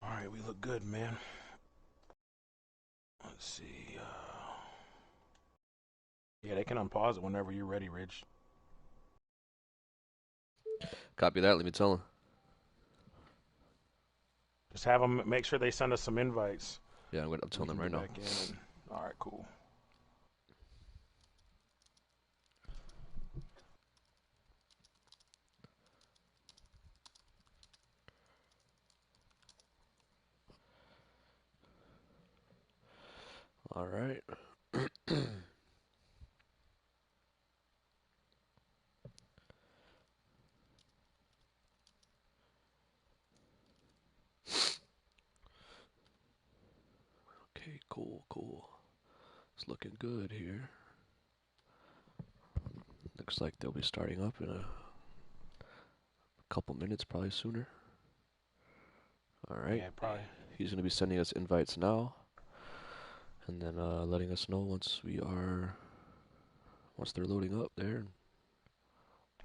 All right, we look good, man. Let's see. Yeah, they can unpause it whenever you're ready, Rich. Copy that. Let me tell him. Just have them make sure they send us some invites. Yeah, I'm We telling can them right get now. back in. And, all right, cool. All right. Okay, cool. It's looking good here. Looks like they'll be starting up in a couple minutes, probably sooner. All right. Yeah, probably. He's going to be sending us invites now and then letting us know once they're loading up there.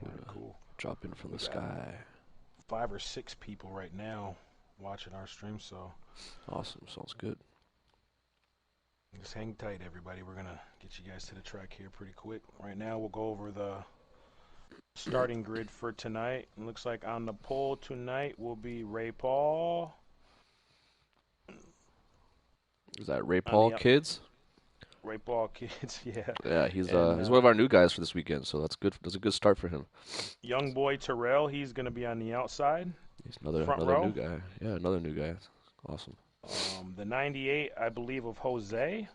All Do right, a cool. drop in from We the got sky. 5 or 6 people right now watching our stream, so Awesome. Sounds good. just hang tight, everybody. We're gonna get you guys to the track here pretty quick. Right now, we'll go over the starting grid for tonight. It looks like on the pole tonight will be Ray Paul. Is that Ray On Paul the Kids? Ray Paul kids, yeah. Yeah, And he's one of our new guys for this weekend, so that's good. That's a good start for him. young boy Terrell, he's going to be on the outside, He's front another new row. guy. Yeah, another new guy. Awesome. The 98, I believe, of Jose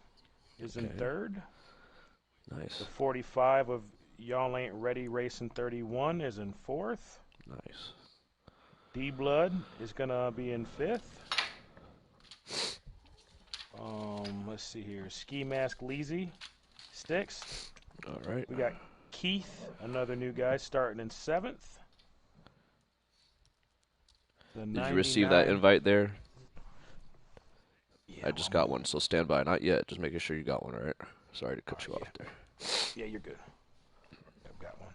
is in Okay. third. The Nice. 45 of Y'all Ain't Ready Racing 31 is in fourth. Nice. D Blood is going to be in fifth. Let's see here. Ski Mask Leezy, sixth. All right. We got Keith, another new guy, starting in seventh. The Did you receive that 99. invite there? Yeah, I well, just got one, so stand by. Not yet. Just making sure you got one, all right? Sorry to all cut right, you yeah. off there. Yeah, you're good. I've got one.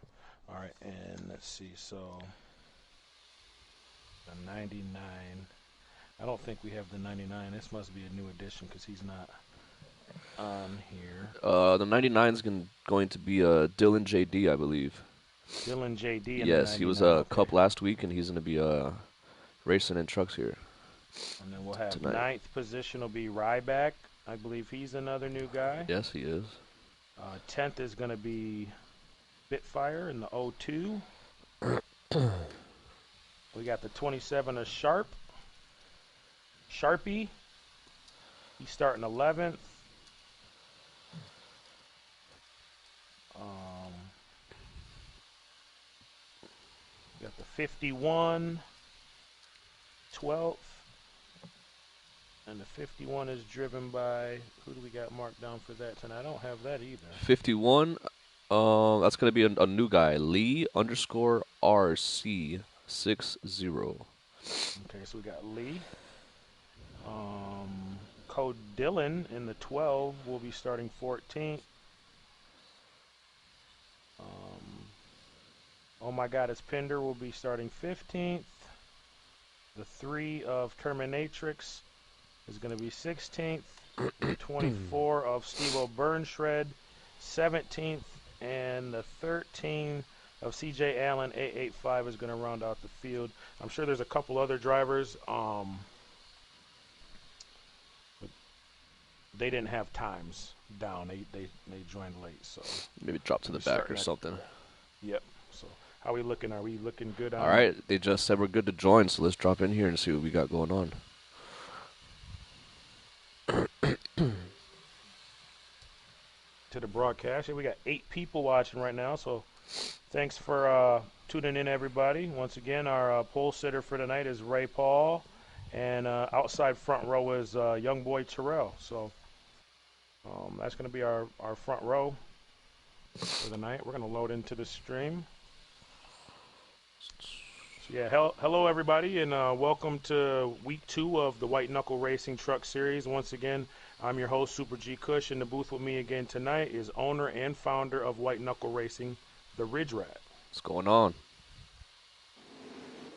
All right, and let's see. So the 99. I don't think we have the 99. This must be a new addition because he's not on here. The 99 is going to be Dylan JD, I believe. Dylan JD in the Yes, he was 99. a Okay. cup last week, and he's going to be racing in trucks here And then we'll have tonight. ninth position will be Ryback. I believe he's another new guy. Yes, he is. 10th is going to be Bitfire in the 02. We got the 27 of Sharpie. He's starting 11th. Um, we got the 51, 12th. And the 51 is driven by, who do we got marked down for that tonight? I don't have that either. 51. That's going to be a new guy. Lee underscore RC60. Okay, so we got Lee. Code Dylan in the 12 will be starting 14th. Oh my God, it's Pinder will be starting 15th. The 3 of Terminatrix is going to be 16th. The 24 of Steve Burnshred, 17th. And the 13 of CJ Allen, 885 is going to round out the field. I'm sure there's a couple other drivers. But they didn't have times down. They joined late, so Maybe drop to we'll the be back or starting at. something. Yep. So how we looking? Are we looking good All on? right, they just said we're good to join, so let's drop in here and see what we got going on. To the broadcast. Yeah, we got 8 people watching right now, so thanks for tuning in, everybody. Once again, our pole sitter for tonight is Ray Paul, and outside front row is young boy Terrell. So that's going to be our front row for the night. We're going to load into the stream. So yeah, hello everybody, and welcome to week 2 of the White Knuckle Racing Truck Series. Once again, I'm your host, Super G Cush. In the booth with me again tonight is owner and founder of White Knuckle Racing, the Ridge Rat. What's going on?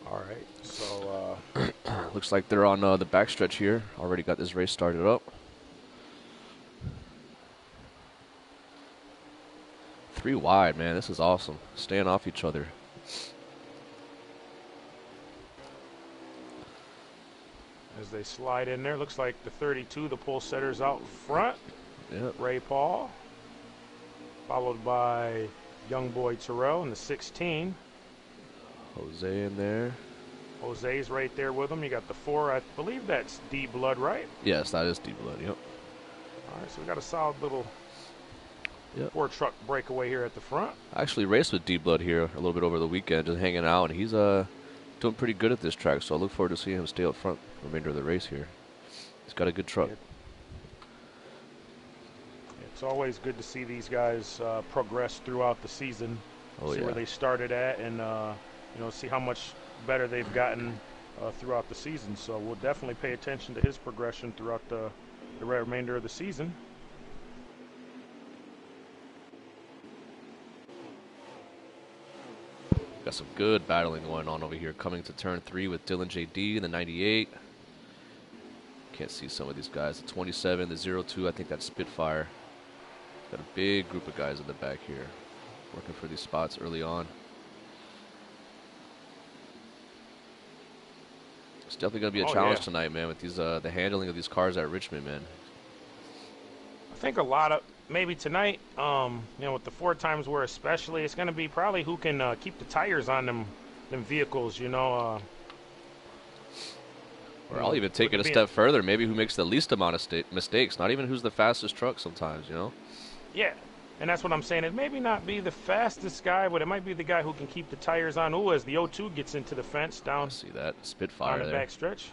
All right, so Let Looks like they're on the backstretch here. Already got this race started up. 3 wide, man. This is awesome. Staying off each other. As they slide in there, looks like the 32, the pole setter's out front. Yep. Ray Paul, followed by young boy Terrell in the 16. Jose in there. Jose's right there with him. You got the 4. I believe that's D Blood, right? Yes, that is D-Blood, yep. All right, so we got a solid little 4-truck breakaway here at the front. I actually raced with D-Blood here a little bit over the weekend, just hanging out, and he's doing pretty good at this track, so I look forward to seeing him stay up front the remainder of the race here. He's got a good truck. It's always good to see these guys progress throughout the season, see where they started at, and see how much better they've gotten throughout the season. So we'll definitely pay attention to his progression throughout the remainder of the season. Got some good battling going on over here. Coming to turn 3 with Dylan JD in the 98. Can't see some of these guys. The 27, the 02, I think that's Spitfire. Got a big group of guys in the back here working for these spots early on. It's definitely going to be a challenge tonight, man, with these the handling of these cars at Richmond, man. I think a lot of, maybe tonight, with the 4 times where especially, it's going to be probably who can keep the tires on them vehicles, Or I'll even take it a step further. Maybe who makes the least amount of mistakes. Not even who's the fastest truck sometimes, Yeah, and that's what I'm saying. It maybe not be the fastest guy, but it might be the guy who can keep the tires on. Ooh, as the 02 gets into the fence down. I see that Spitfire on the back stretch.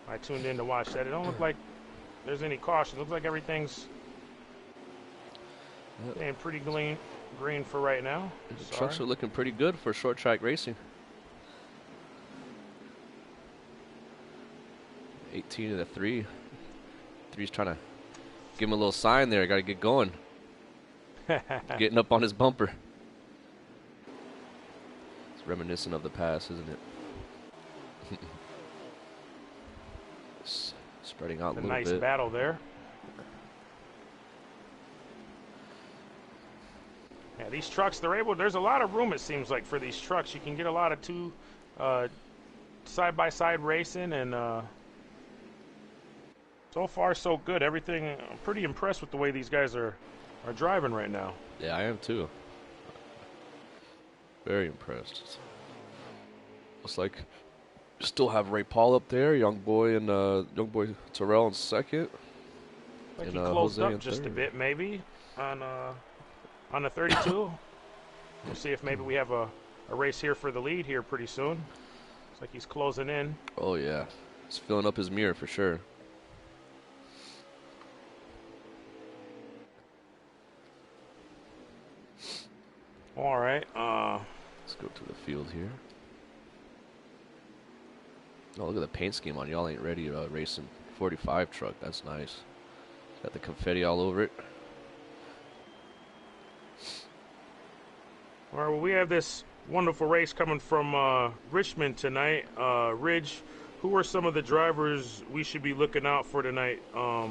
I tuned in to watch that. It don't look like there's any caution. It looks like everything's staying pretty green for right now. The trucks are looking pretty good for short track racing. 18 to the 3. 3's trying to give him a little sign there. Got to get going. Getting up on his bumper. It's reminiscent of the past, isn't it? Spreading out a little bit. Nice battle there. Yeah, these trucks, there's a lot of room, it seems like, for these trucks. You can get a lot of 2 side-by-side racing, and so far so good. Everything, I'm pretty impressed with the way these guys are driving right now. Yeah, I am too. Very impressed. Looks like still have Ray Paul up there, young boy Terrell in second. Like he closed up just a bit, maybe on the 32. We'll see if maybe we have a race here for the lead here pretty soon. Looks like he's closing in. Oh yeah, he's filling up his mirror for sure. All right. Let's go to the field here. Oh, look at the paint scheme on Y'all Ain't Ready racing 45 truck. That's nice. Got the confetti all over it. All right, well, we have this wonderful race coming from Richmond tonight. Ridge, who are some of the drivers we should be looking out for tonight? Well,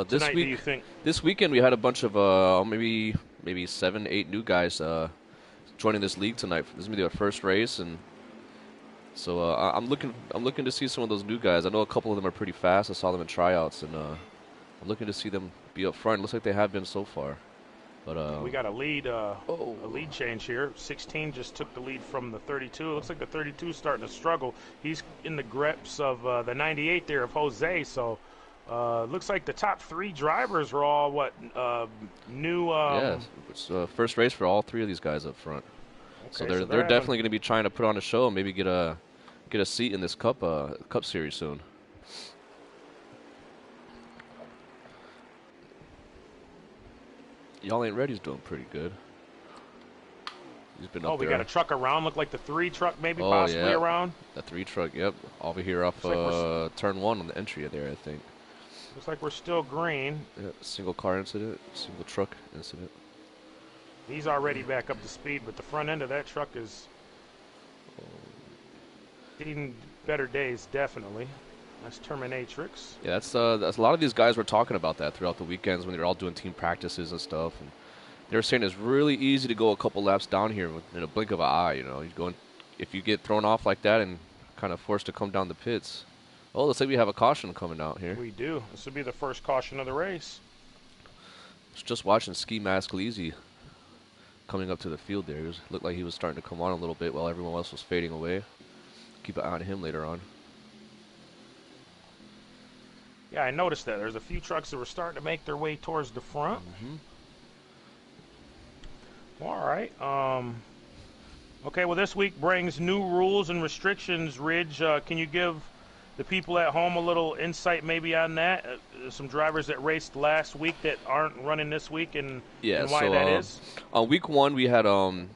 this tonight, week, do you think? This weekend we had a bunch of maybe 7, 8 new guys joining this league tonight. This is gonna be their first race, and so I'm looking to see some of those new guys. I know a couple of them are pretty fast. I saw them in tryouts, and I'm looking to see them be up front. Looks like they have been so far. But we got a lead change here. 16 just took the lead from the 32. It looks like the 32 is starting to struggle. He's in the grips of the 98 there of Jose. So looks like the top 3 drivers are all new. Yeah, it's first race for all 3 of these guys up front. Okay, so they're definitely going to be trying to put on a show and maybe get a seat in this cup series soon. Y'all Ain't Ready's doing pretty good. He's been up there. We got a truck around. Look like the 3 truck maybe possibly around. The 3 truck, yep. Over here off turn 1 on the entry there, I think. Looks like we're still green. Yeah, single car incident, single truck incident. He's already back up to speed, but the front end of that truck is Seen better days, definitely. That's Terminatrix. Yeah, that's a lot of these guys were talking about that throughout the weekends when they were all doing team practices and stuff. And they were saying it's really easy to go a couple laps down here in a blink of an eye. You know, if you get thrown off like that and kind of forced to come down the pits. Oh, looks like we have a caution coming out here. We do. This will be the first caution of the race. Just watching Ski Mask Leezy coming up to the field there. Looked like he was starting to come on a little bit while everyone else was fading away. Keep an eye on him later on. Yeah, I noticed that. There's a few trucks that were starting to make their way towards the front. All right. Okay, well, this week brings new rules and restrictions. Ridge, can you give the people at home a little insight maybe on that? Some drivers that raced last week that aren't running this week and why that is? On week 1, we had a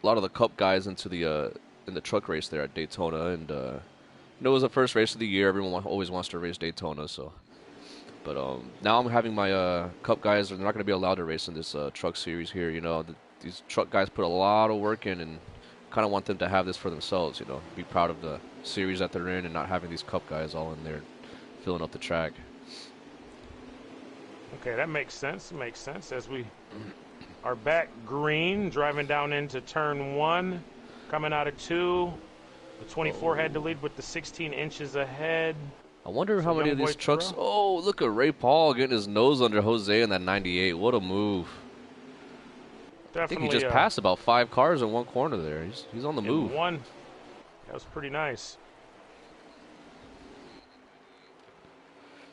lot of the Cup guys into the in the truck race there at Daytona, and it was the first race of the year. Everyone always wants to race Daytona, so. But now I'm having my Cup guys. They're not going to be allowed to race in this truck series here. You know, these truck guys put a lot of work in, and kind of want them to have this for themselves. You know, be proud of the series that they're in, and not having these Cup guys all in there filling up the track. Okay, that makes sense. Makes sense. As we are back green, driving down into turn 1, coming out of 2. The 24 had to lead with the 16 inches ahead. I wonder how many of these trucks. Oh, look at Ray Paul getting his nose under Jose in that 98. What a move. Definitely, I think he just passed about 5 cars in one corner there. He's on the move. One. That was pretty nice.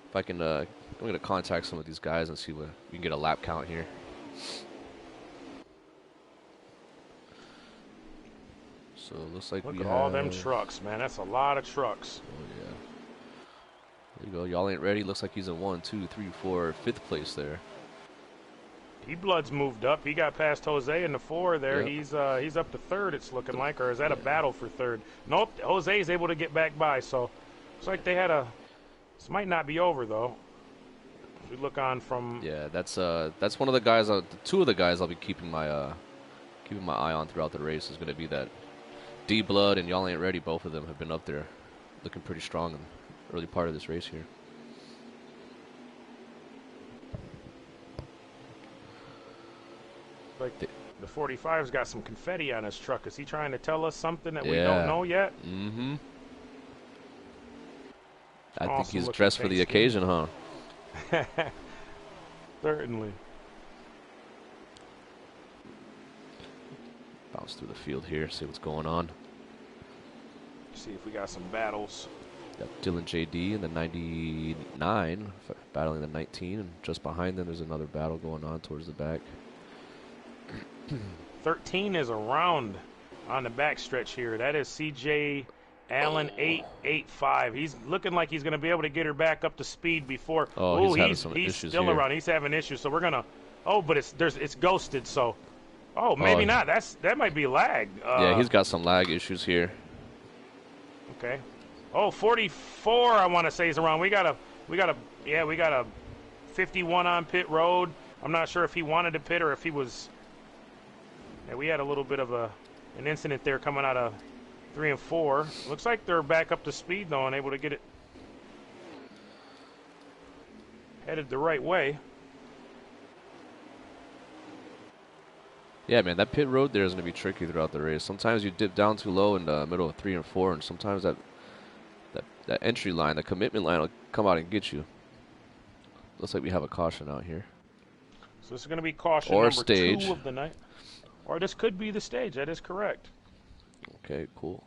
If I can, I'm going to contact some of these guys and see what we can get a lap count here. So it looks like Look we at have all them trucks, man. That's a lot of trucks. Oh, yeah. There you go. Y'all ain't ready. Looks like he's in 1, 2, 3, 4, 5th place there. D-Blood's moved up. He got past Jose in the 4 there. Yep. He's up to 3rd, it's looking like. Or is that a battle for 3rd? Nope. Jose's able to get back by. So looks like they had a... This might not be over, though. If we look on from... Yeah, that's one of the guys. 2 of the guys I'll be keeping my eye on throughout the race is going to be that D-Blood and Y'all Ain't Ready. Both of them have been up there looking pretty strong in the early part of this race here. Like the 45's got some confetti on his truck. Is he trying to tell us something that we don't know yet? Mm-hmm. I Awesome think he's dressed for the occasion, huh? Certainly. Bounce through the field here, see what's going on. See if we got some battles. Got Dylan JD in the 99, battling the 19, and just behind them there's another battle going on towards the back. 13 is around on the back stretch here. That is CJ Allen 885. He's looking like he's going to be able to get her back up to speed before. Oh, he's still here. around. He's having issues. So we're gonna. Oh, but it's ghosted. So, maybe not. That might be lag. Yeah, he's got some lag issues here. Okay. Oh, 44. I want to say is around. We got a 51 on pit road. I'm not sure if he wanted to pit or if he was. Yeah, we had a little bit of an incident there coming out of 3 and 4. Looks like they're back up to speed though and able to get it headed the right way. Yeah, man, that pit road there is going to be tricky throughout the race. Sometimes you dip down too low in the middle of 3 and 4, and sometimes that entry line, the commitment line, will come out and get you. Looks like we have a caution out here. So this is going to be caution or number stage. 2 of the night. Or this could be the stage. That is correct. Okay, cool.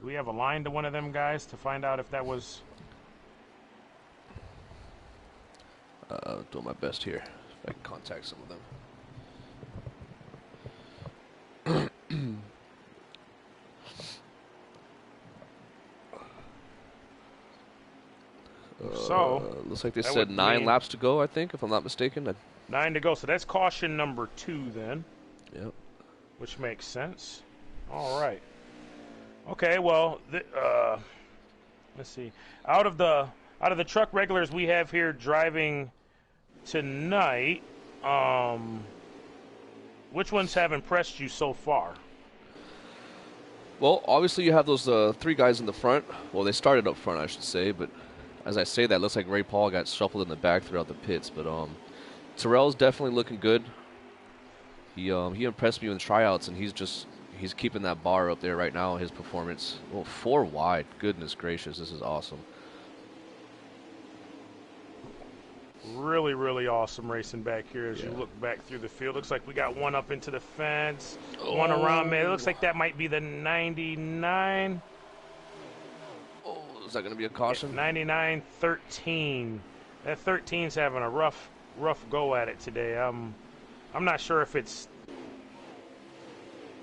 Do we have a line to one of them guys to find out if that was... Doing my best here. If I can contact some of them. Looks like they said 9 laps to go, I think, if I'm not mistaken. 9 to go. So that's caution number 2 then. Yep. Which makes sense. All right. Okay, well, let's see. Out of the truck regulars we have here driving tonight, Which ones have impressed you so far? Well, obviously you have those 3 guys in the front. Well, they started up front, I should say, but as I say that, it looks like Ray Paul got shuffled in the back throughout the pits. But Terrell's definitely looking good. He impressed me in tryouts, and he's keeping that bar up there right now. His performance, well, 4 wide. Goodness gracious, this is awesome. Really, really awesome racing back here as you look back through the field. Looks like we got one up into the fence, one around me. It looks like that might be the 99. Oh, is that going to be a caution? 99-13. That 13's having a rough go at it today. I'm not sure if it's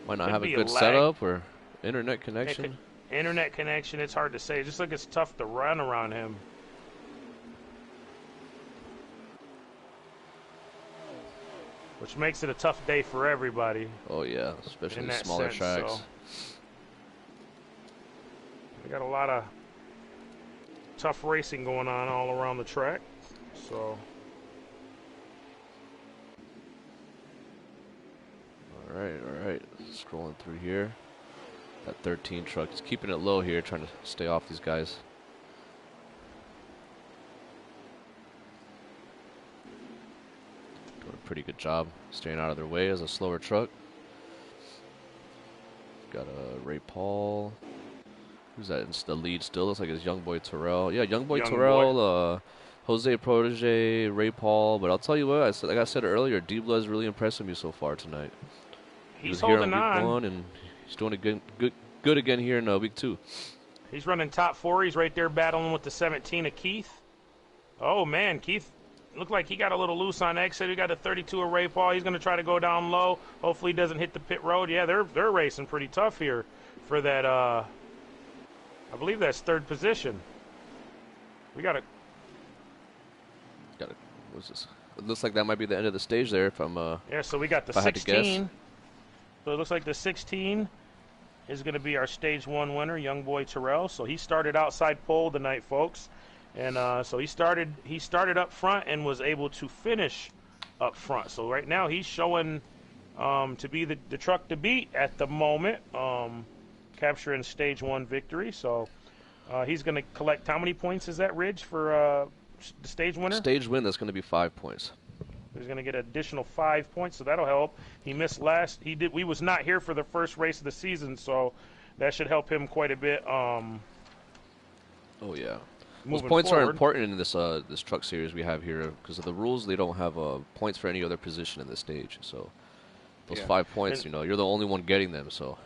might not have a good setup or internet connection. Internet connection, it's hard to say. Just like it's tough to run around him. Which makes it a tough day for everybody. Oh, yeah, especially in smaller tracks. So we got a lot of tough racing going on all around the track. So. All right. Scrolling through here. That 13 truck is keeping it low here, trying to stay off these guys. Doing a pretty good job staying out of their way as a slower truck. Got Ray Paul. Who's that? It's the lead still. Looks like it's young boy Terrell. Yeah, young boy Terrell. Jose Protege, Ray Paul. But I'll tell you what, like I said earlier, D-Blood's really impressing me so far tonight. He's holding here on week 1, and he's doing it good again here in week 2. He's running top 4. He's right there battling with the 17 of Keith. Oh, man, Keith looked like he got a little loose on exit. He got a 32 of Ray Paul. He's going to try to go down low. Hopefully he doesn't hit the pit road. Yeah, they're racing pretty tough here for that, I believe that's 3rd position. We got to... What's this? It looks like that might be the end of the stage there. If I'm yeah, so we got the 16. So it looks like the 16 is going to be our stage 1 winner, young boy Terrell. So he started outside pole tonight, folks, and so he started up front and was able to finish up front. So right now he's showing to be the truck to beat at the moment, capturing stage 1 victory. So he's going to collect, how many points is that, Ridge, for the stage winner? Stage win, that's going to be 5 points. He's going to get an additional 5 points, so that'll help. He missed last. We was not here for the first race of the season, so that should help him quite a bit. Oh yeah, those forward. points are important in this this truck series we have here because of the rules. They don't have points for any other position in this stage, so those 5 points, you're the only one getting them. So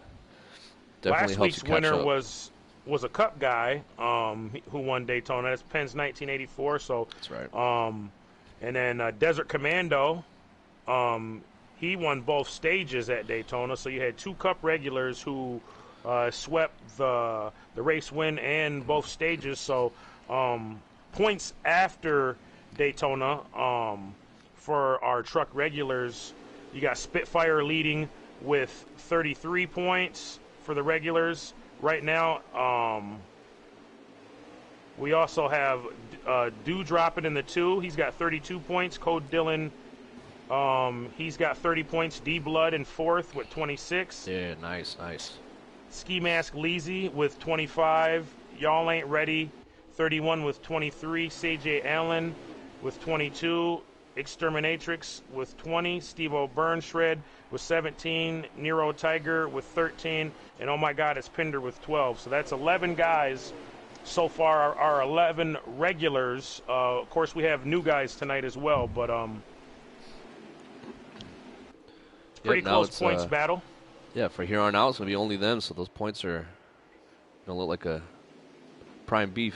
definitely helps you catch up. Last week's winner was a Cup guy who won Daytona. That's Penn's 1984. So that's right. And then Desert Commando, he won both stages at Daytona. So you had 2 Cup regulars who swept the race win and both stages. So points after Daytona for our truck regulars, you got Spitfire leading with 33 points for the regulars. Right now, we also have Dew dropping in the 2. He's got 32 points. Code Dillon, he's got 30 points. D-Blood in 4th with 26. Yeah, nice. Ski Mask Leezy with 25. Y'all Ain't Ready, 31 with 23. CJ Allen with 22. Exterminatrix with 20. Steve-O Burnshred with 17. Nero Tiger with 13. And oh my God, it's Pinder with 12. So that's 11 guys so far. Our 11 regulars. Of course, we have new guys tonight as well, but it's pretty close points battle. Yeah, for here on out, it's going to be only them, so those points are going to look like a prime beef.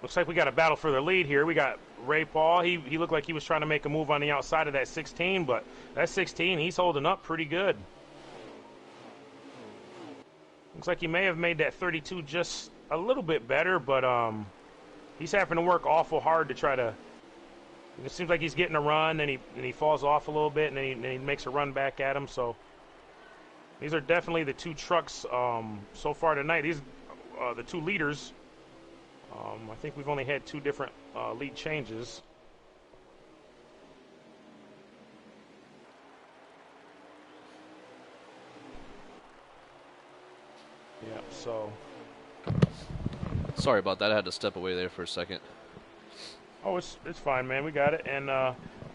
Looks like we got a battle for the lead here. We got Ray Paul. He looked like he was trying to make a move on the outside of that 16, but that 16, he's holding up pretty good. Looks like he may have made that 32 just a little bit better, but he's having to work awful hard to try to. It seems like he's getting a run, and he falls off a little bit, and then he makes a run back at him. So these are definitely the 2 trucks so far tonight. These the 2 leaders I think we've only had 2 different lead changes. Yeah, so. Sorry about that. I had to step away there for a second. Oh, it's fine, man. We got it, and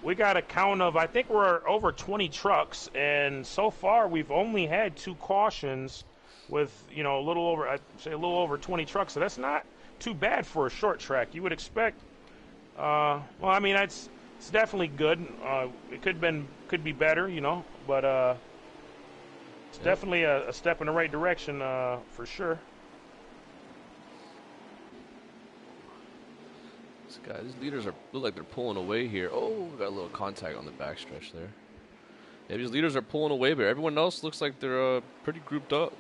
we got a count of, I think we're over 20 trucks, and so far we've only had 2 cautions with, you know, I'd say a little over 20 trucks. So that's not too bad for a short track. You would expect. Well, I mean, it's definitely good. It could be better, you know, but it's definitely a step in the right direction for sure. These leaders look like they're pulling away here. Oh, we got a little contact on the backstretch there. Yeah, these leaders are pulling away, but everyone else looks like they're pretty grouped up.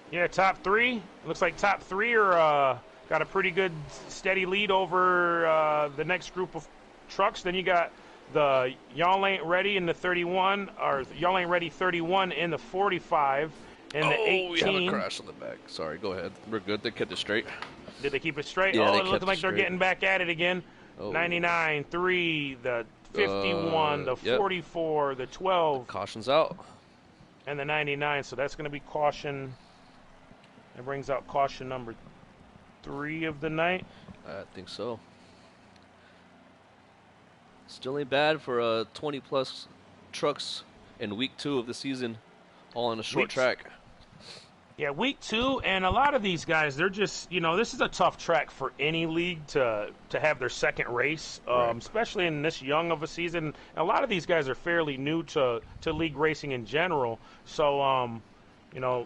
Yeah, top 3. Looks like top 3 are got a pretty good steady lead over the next group of trucks. Then you got the Y'all Ain't Ready in the 31, or Y'all Ain't Ready 31 in the 45, and the 18. Oh, we have a crash on the back. Sorry, go ahead. We're good. They kept it straight. Did they keep it straight? Yeah, it looks like they're getting back at it again. Oh. 99, 3, the 51, the 44, the 12. Caution's out. And the 99, so that's going to be caution. It brings out caution number 3 of the night. I think so. Still ain't bad for 20-plus trucks in week 2 of the season, all on a short track. Yeah, week 2, and a lot of these guys, they're just, you know, this is a tough track for any league to have their second race, right. Especially in this young of a season. A lot of these guys are fairly new to league racing in general, so, you know,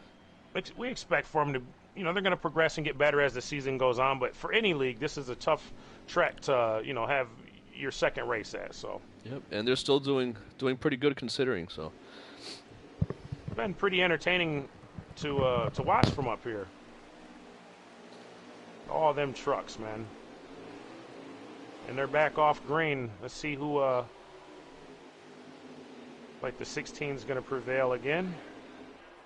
we expect for them to, you know, they're going to progress and get better as the season goes on, but for any league, this is a tough track to, you know, have your second race at, so. Yep, and they're still doing pretty good considering, so. It's been pretty entertaining to watch from up here. All them trucks, man. And they're back off green. Let's see who, like the 16 is going to prevail again.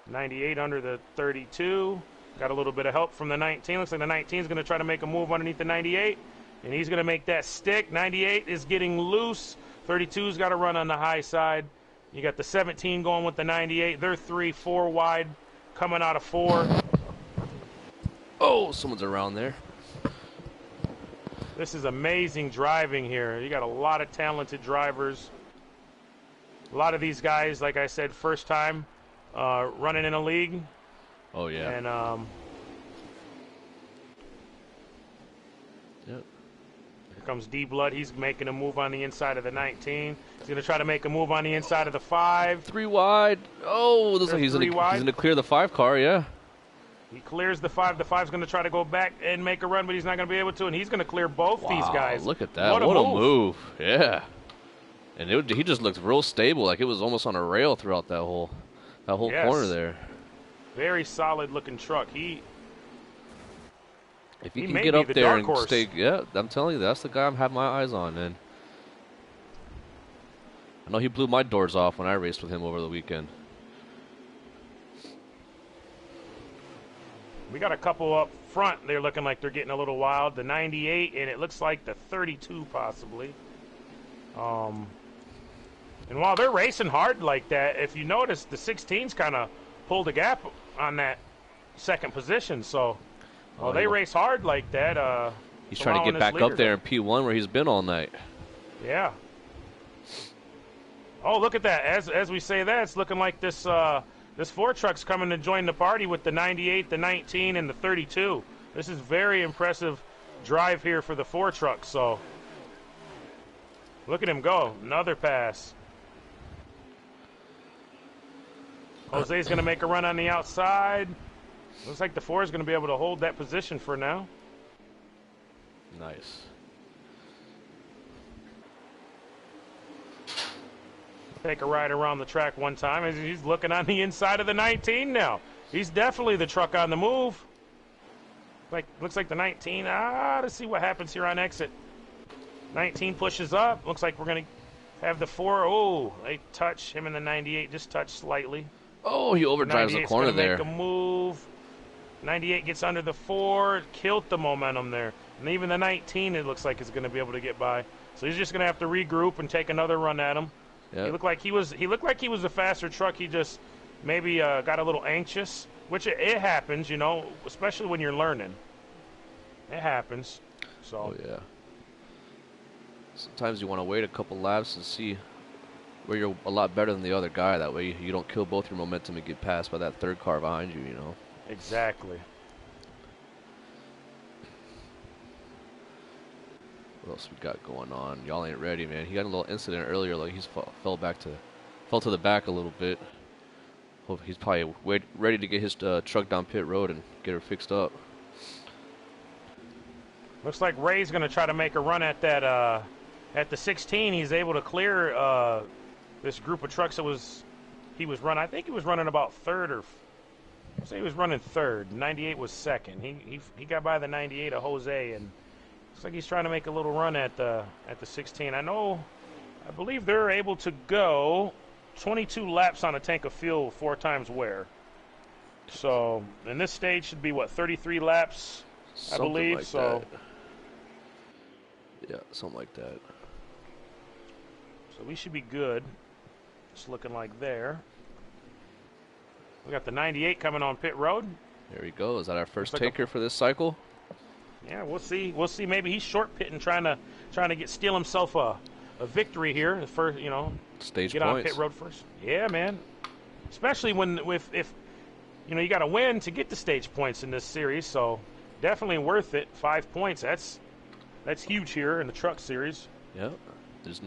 98 under the 32. Got a little bit of help from the 19. Looks like the 19 is going to try to make a move underneath the 98. And he's going to make that stick. 98 is getting loose. 32's got to run on the high side. You got the 17 going with the 98. They're 3-4 wide. Coming out of 4. Oh, someone's around there. This is amazing driving here. You got a lot of talented drivers. A lot of these guys, like I said, first time running in a league. Oh, yeah. And, yep. Here comes D-Blood. He's making a move on the inside of the 19. He's going to try to make a move on the inside of the 5. 3 wide. Oh, looks like he's going to clear the 5 car, yeah. He clears the 5. The 5's going to try to go back and make a run, but he's not going to be able to, and he's going to clear both these guys. Look at that. What a move. Yeah. And he just looked real stable, like it was almost on a rail throughout that whole corner there. Very solid-looking truck. If he can get up there and stay, yeah, I'm telling you, that's the guy I'm having my eyes on, man. I know he blew my doors off when I raced with him over the weekend. We got a couple up front. They're looking like they're getting a little wild. The 98, and it looks like the 32 possibly. And while they're racing hard like that, if you notice, the 16's kind of pulled a gap on that second position. So while they race hard like that, he's trying to get back up there in P1 where he's been all night. Yeah. Oh, look at that. As we say that, it's looking like this this 4 truck's coming to join the party with the 98, the 19, and the 32. This is very impressive drive here for the 4 truck. So look at him go. Another pass. Jose's going to make a run on the outside. Looks like the 4 is going to be able to hold that position for now. Nice. Take a ride around the track one time. He's looking on the inside of the 19 now. He's definitely the truck on the move. Looks like the 19. Let's see what happens here on exit. 19 pushes up. Looks like we're going to have the 4. Oh, they touch him, and the 98 just touched slightly. Oh, he overdrives the corner there. Make a move. 98 gets under the 4, killed the momentum there. And even the 19, it looks like is going to be able to get by. So he's just going to have to regroup and take another run at him. Yep. He looked like he was a faster truck. He just maybe got a little anxious, which it happens, you know, especially when you're learning. It happens. So. Oh yeah. Sometimes you want to wait a couple laps and see where you're a lot better than the other guy. That way you don't kill both your momentum and get passed by that third car behind you, you know. Exactly. What else we got going on? Y'all ain't ready, man. He got a little incident earlier, like he's fell to the back a little bit. Hope he's probably ready to get his truck down pit road and get her fixed up. Looks like Ray's going to try to make a run at that at the 16. He's able to clear this group of trucks he was running. I think he was running about third, or say he was running third. 98 was second. He got by the 98 of Jose, and looks like he's trying to make a little run at the 16. I believe they're able to go 22 laps on a tank of fuel 4 times wear. So, and this stage should be what, 33 laps, Something I believe. like so. That. Yeah, something like that. So we should be good. It's looking like there. We got the 98 coming on pit road. There we go. Is that our first like taker for this cycle? Yeah, we'll see. We'll see. Maybe he's short pitting, trying to steal himself a victory here. The first, you know, Stage get points. on pit road first. Yeah, man. Especially if you know you got to win to get the stage points in this series. So definitely worth it. 5 points. That's huge here in the truck series. Yeah. There's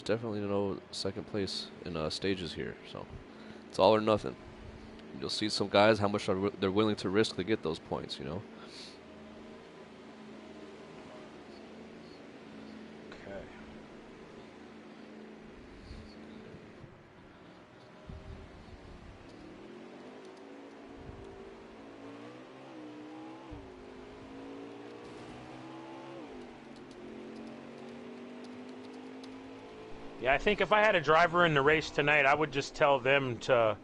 definitely no second place in stages here. So it's all or nothing. You'll see some guys how much they're willing to risk to get those points, you know. Okay. Yeah, I think if I had a driver in the race tonight, I would just tell them to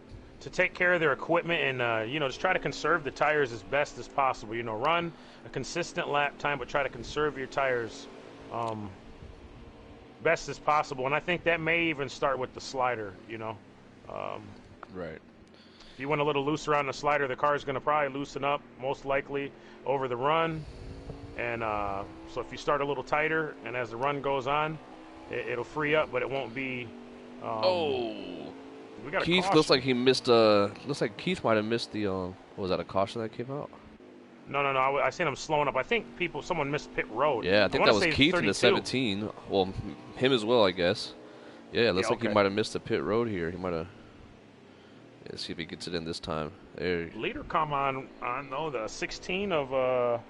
take care of their equipment and you know, just try to conserve the tires as best as possible. You know, run a consistent lap time, but try to conserve your tires best as possible. And I think that may even start with the slider. You know, Right. if you went a little looser on the slider, the car is going to probably loosen up most likely over the run. And so if you start a little tighter, and as the run goes on, it'll free up, but it won't be. We got Keith looks like he missed. Looks like Keith might have missed the. What was that, a caution that came out? No. I seen him slowing up. I think someone missed pit road. Yeah, I think that was Keith 32. in the 17. Well, him as well, I guess. Yeah, it looks like he might have missed the pit road here. He might have. Yeah, let's see if he gets it in this time. There. Leader come on the 16 of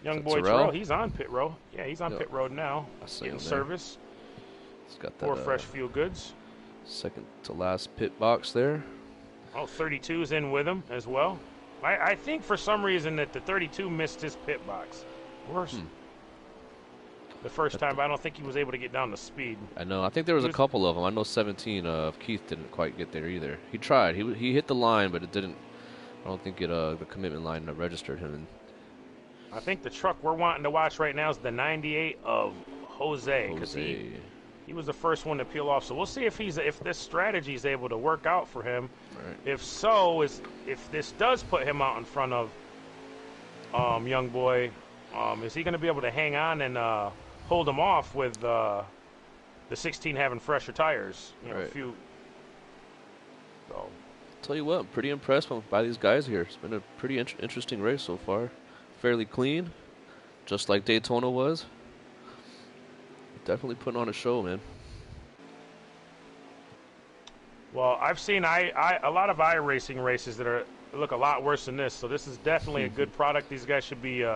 young boy Terrell? Terrell. He's on pit road. Yeah, he's on pit road now. I see Getting him there. service He's got for that fresh fuel goods. second to last pit box there. Oh, 32's in with him as well. I think for some reason that the 32 missed his pit box. Worse. The first time, but I don't think he was able to get down to speed. I know. I think there was a couple of them. I know 17 of Keith didn't quite get there either. He tried. He hit the line, but it didn't. I don't think the commitment line registered him. I think the truck we're wanting to watch right now is the 98 of Jose, because he was the first one to peel off. So we'll see if this strategy is able to work out for him. Right. If so, if this does put him out in front of young boy, is he going to be able to hang on and hold him off with the 16 having fresher tires? You know, Right. a few. So. Tell you what, I'm pretty impressed by these guys here. It's been a pretty interesting race so far. Fairly clean, just like Daytona was. Definitely putting on a show, man. Well, I've seen a lot of iRacing races that look a lot worse than this. So this is definitely a good product. These guys should be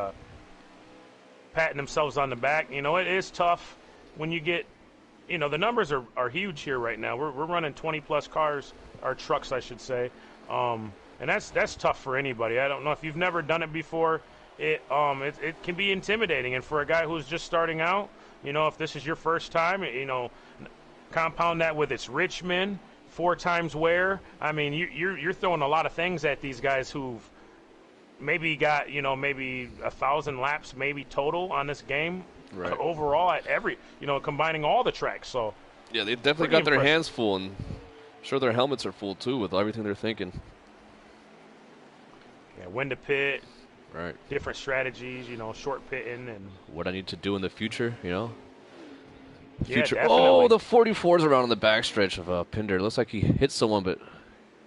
patting themselves on the back. You know, it is tough when you get, you know, the numbers are huge here right now. We're running 20-plus cars, or trucks, I should say, and that's tough for anybody. I don't know if you've never done it before. It can be intimidating, and for a guy who's just starting out, you know, if this is your first time, you know, compound that with it's Richmond, 4 times wear. I mean, you're throwing a lot of things at these guys who've maybe got, maybe 1,000 laps maybe total on this game Right. overall at every, combining all the tracks. So Yeah, they definitely pretty got their impressive. hands full, and I'm sure their helmets are full too with everything they're thinking. Yeah, when to pit, Right. different strategies, short pitting and What I need to do in the future, yeah, Future. definitely. Oh, the 44's around on the backstretch of Pinder. Looks like he hit someone, but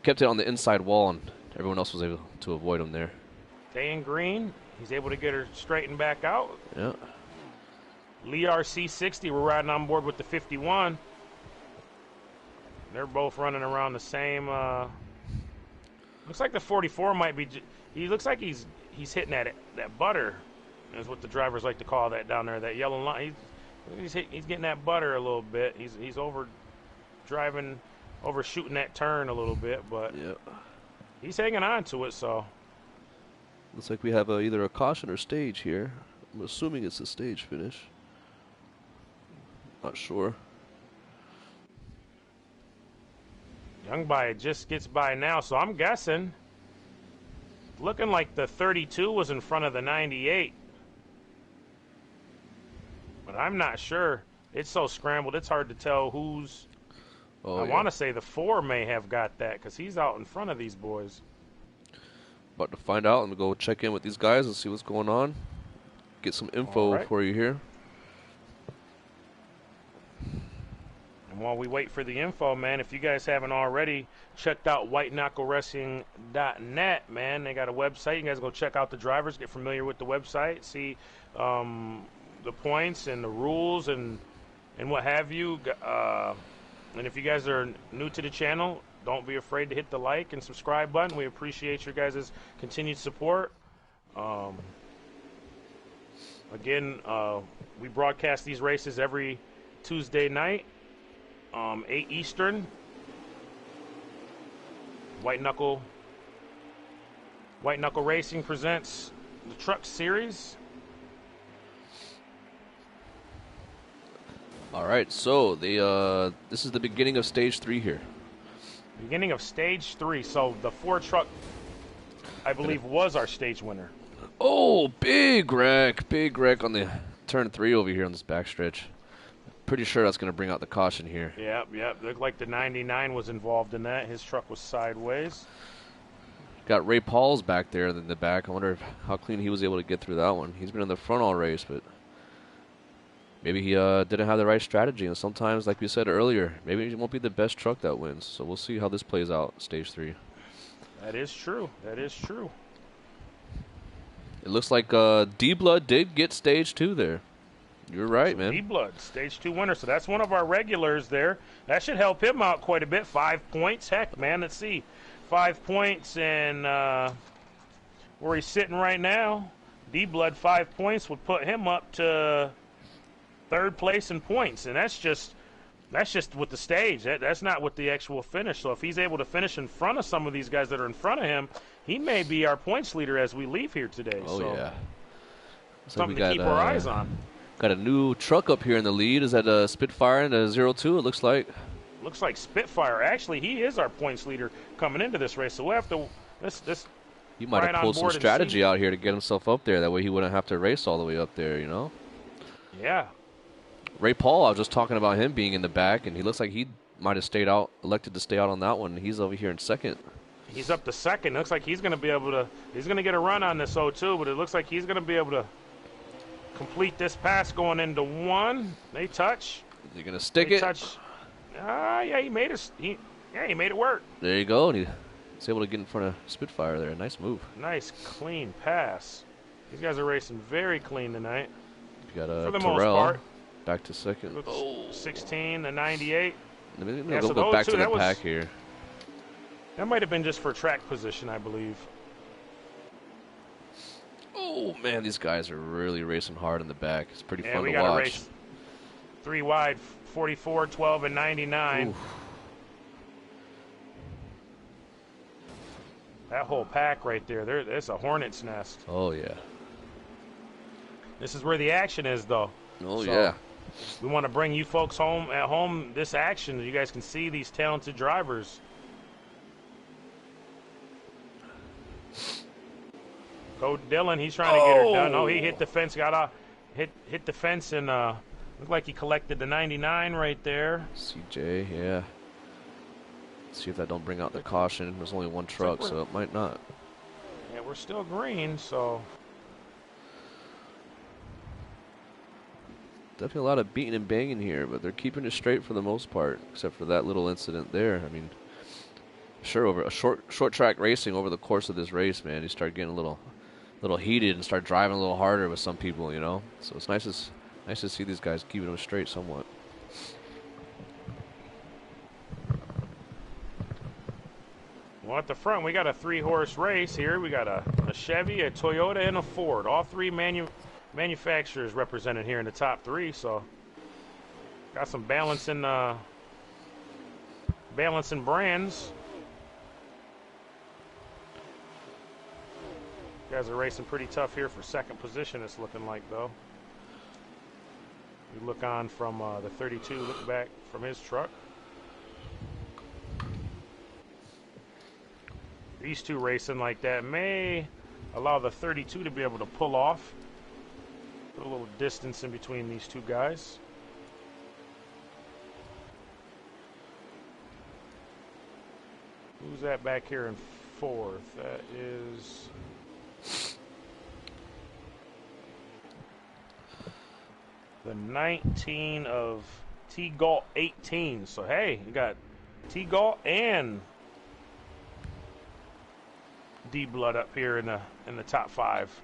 kept it on the inside wall, and everyone else was able to avoid him there. Staying green. He's able to get her straightened back out. Yeah. Lee RC60, we're riding on board with the 51. They're both running around the same. Looks like the 44 might be. He looks like he's hitting that butter, is what the drivers like to call that down there. That yellow line. He's getting that butter a little bit. He's overshooting that turn a little bit, but Yeah. he's hanging on to it. So Looks like we have either a caution or stage here. I'm assuming it's a stage finish. Not sure. Youngby just gets by now. So I'm guessing, looking like the 32 was in front of the 98. But I'm not sure. It's so scrambled, it's hard to tell who's. Oh, I yeah. want to say the 4 may have got that because he's out in front of these boys. About to find out and go check in with these guys and see what's going on. Get some info All right. for you here. And while we wait for the info, man, if you guys haven't already checked out whiteknucklewrestling.net, man, they got a website. You guys go check out the drivers, get familiar with the website, see the points and the rules and what have you. And if you guys are new to the channel, don't be afraid to hit the like and subscribe button. We appreciate your guys' continued support. Again, we broadcast these races every Tuesday night, 8 Eastern. White Knuckle Racing presents the Truck Series. All right, so this is the beginning of stage 3 here. Beginning of stage 3. So the Ford truck, I believe, was our stage winner. Oh, big wreck on the turn 3 over here on this backstretch. Pretty sure that's going to bring out the caution here. Yep. Looked like the 99 was involved in that. His truck was sideways. Got Ray Paul's back there in the back. I wonder how clean he was able to get through that one. He's been in the front all race, but maybe he didn't have the right strategy. And sometimes, like we said earlier, maybe it won't be the best truck that wins. So we'll see how this plays out, stage 3. That is true. It looks like D-Blood did get stage 2 there. You're right, man. D-Blood, stage 2 winner. So that's one of our regulars there. That should help him out quite a bit. 5 points. Heck, man, let's see. 5 points, and where he's sitting right now, D-Blood 5 points would put him up to 3rd place in points. And that's just with the stage. That's not with the actual finish. So if he's able to finish in front of some of these guys that are in front of him, he may be our points leader as we leave here today. Oh, so yeah. something to keep our eyes on. Got a new truck up here in the lead. Is that a Spitfire and a 02, it looks like? Looks like Spitfire. Actually, he is our points leader coming into this race. So we'll have to this. He might have pulled some strategy out here to get himself up there. That way he wouldn't have to race all the way up there, Yeah. Ray Paul, I was just talking about him being in the back, and he looks like he might have elected to stay out on that one. He's over here in 2nd. He's up to 2nd. Looks like he's going to be able to. He's going to get a run on this 02, but it looks like he's going to be able to complete this pass going into 1. They touch. Is he going to stick it? Touch. Yeah, he made it. He made it work. There you go. And he's able to get in front of Spitfire there. Nice move. Nice, clean pass. These guys are racing very clean tonight. You got for the Terrell most part. back to 2nd. 16 to 98. We'll go back to the pack here. That might have been just for track position, I believe. Oh, man, these guys are really racing hard in the back. It's pretty fun to watch. We got to race 3 wide, 44, 12, and 99. Oof. That whole pack right there, there's a hornet's nest. Oh, yeah. This is where the action is, though. Oh, yeah. We want to bring you folks at home this action. You guys can see these talented drivers. Go Dylan. He's trying to get her done. Oh, he hit Oh! the fence. Got hit the fence and looked like he collected the 99 right there. CJ, yeah. See if that don't bring out the caution. There's only one truck, so it might not. Yeah, we're still green, so. Definitely a lot of beating and banging here, but they're keeping it straight for the most part, except for that little incident there. I mean, sure, over a short track racing over the course of this race, man, you start getting a little heated and start driving a little harder with some people, you know. So it's nice to see these guys keeping them straight somewhat. Well, at the front, we got a 3-horse race here. We got a Chevy, a Toyota, and a Ford. All three manufacturers represented here in the top 3. So, got some balancing brands. Guys are racing pretty tough here for second position. It's looking like though. You look on from the 32. Look back from his truck. These two racing like that may allow the 32 to be able to pull off. Put a little distance in between these two guys. Who's that back here in fourth? That is the 19 of T-Galt 18. So, hey, you got T-Galt and D-Blood up here in the top 5.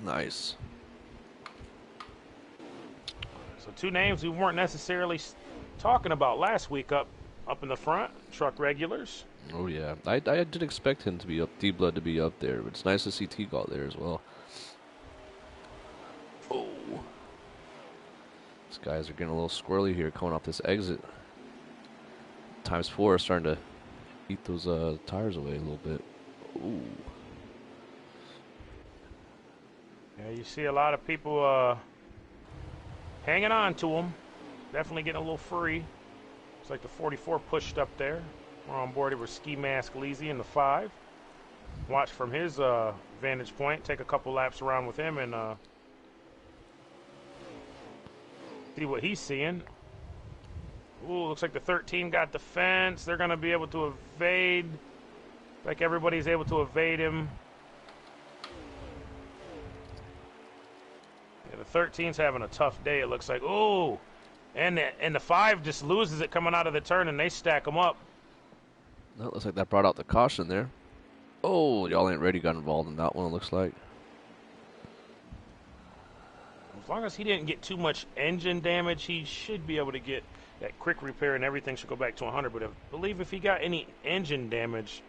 Nice. So 2 names we weren't necessarily talking about last week up in the front, truck regulars. Oh yeah, I did expect him to be up, D-Blood to be up there, but it's nice to see T-Galt there as well. Oh. These guys are getting a little squirrely here coming off this exit. Times 4 is starting to eat those tires away a little bit. Ooh. Yeah, you see a lot of people hanging on to them. Definitely getting a little free. It's like the 44 pushed up there. We're on board here with Ski Mask Leezy in the 5. Watch from his vantage point. Take a couple laps around with him and see what he's seeing. Ooh, looks like the 13 got the fence. They're going to be able to evade. Like everybody's able to evade him. Yeah, the 13's having a tough day, it looks like. Ooh, and the 5 just loses it coming out of the turn, and they stack them up. That looks like that brought out the caution there. Oh, y'all ain't ready got involved in that one, it looks like. As long as he didn't get too much engine damage, he should be able to get that quick repair and everything should go back to 100. But I believe if he got any engine damage,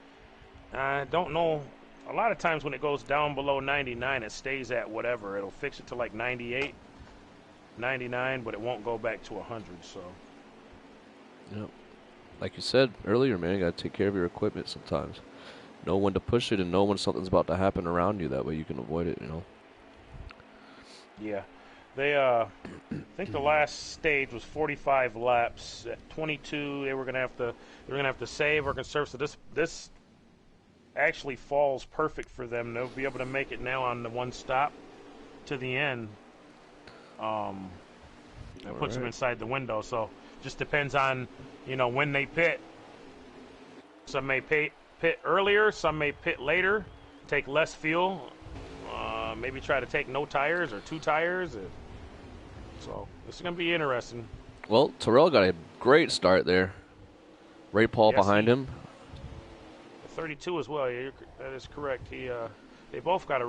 I don't know. A lot of times when it goes down below 99, it stays at whatever. It'll fix it to like 98, 99, but it won't go back to 100. So. Yep. Like you said earlier, man, you got to take care of your equipment sometimes. Know when to push it and know when something's about to happen around you. That way you can avoid it, you know. Yeah. They, I think the last stage was 45 laps. At 22, they were gonna have to save or conserve. So this actually falls perfect for them. They'll be able to make it now on the one stop to the end. It puts them inside the window. So just depends on when they pit. Some may pit earlier. Some may pit later. Take less fuel. Maybe try to take no tires or 2 tires. So this is going to be interesting. Well, Terrell got a great start there. Ray Paul behind him. 32 as well. Yeah, that is correct. They both got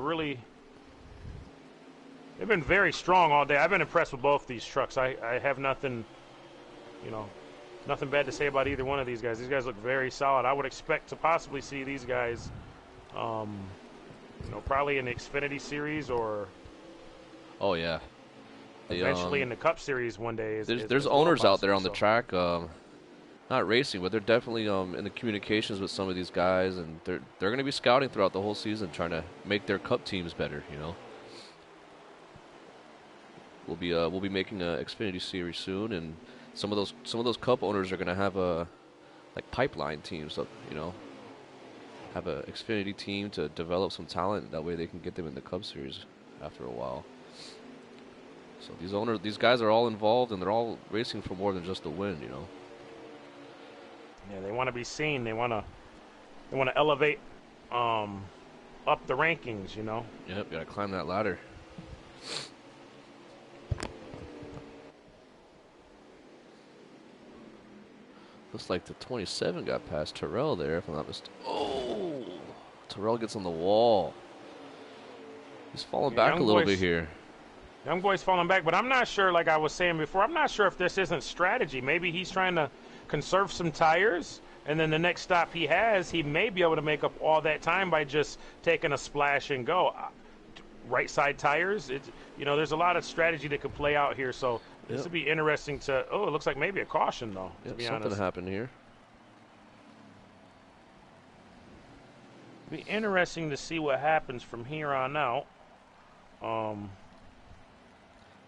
they've been very strong all day. I've been impressed with both these trucks. I have nothing bad to say about either one of these guys. These guys look very solid. I would expect to possibly see these guys, probably in the Xfinity Series or. Oh yeah. Eventually in the Cup Series one day. There's owners out there on the track, not racing, but they're definitely in the communications with some of these guys, and they're going to be scouting throughout the whole season, trying to make their Cup teams better. We'll be making a Xfinity Series soon, and some of those Cup owners are going to have like pipeline teams, have a Xfinity team to develop some talent. That way they can get them in the Cup Series after a while. So these guys are all involved, and they're all racing for more than just a win, you know. Yeah, they want to be seen. They want to elevate up the rankings, you know. Yep, gotta climb that ladder. Looks like the 27 got past Terrell there, if I'm not mistaken. Oh, Terrell gets on the wall. He's falling back a little bit here. Young boy's falling back, but I'm not sure, like I was saying before, I'm not sure if this isn't strategy. Maybe he's trying to conserve some tires, and then the next stop he has, he may be able to make up all that time by just taking a splash and go. Right side tires, there's a lot of strategy that could play out here, so this would be interesting to, it looks like maybe a caution, though, to be honest. Something happened here. It'd be interesting to see what happens from here on out. I'm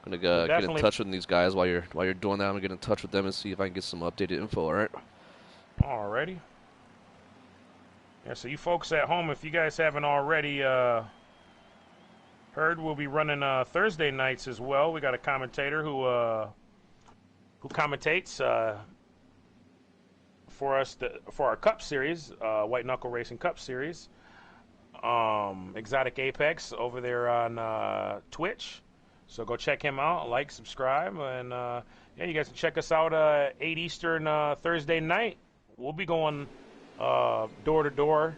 gonna get in touch with these guys while you're doing that. I'm gonna get in touch with them and see if I can get some updated info. All right. Alrighty. Yeah. So you folks at home, if you guys haven't already heard, we'll be running Thursday nights as well. We got a commentator who commentates for us for our Cup Series, White Knuckle Racing Cup Series. Exotic Apex over there on Twitch. So go check him out, like, subscribe, and you guys can check us out 8 Eastern Thursday night. We'll be going door to door,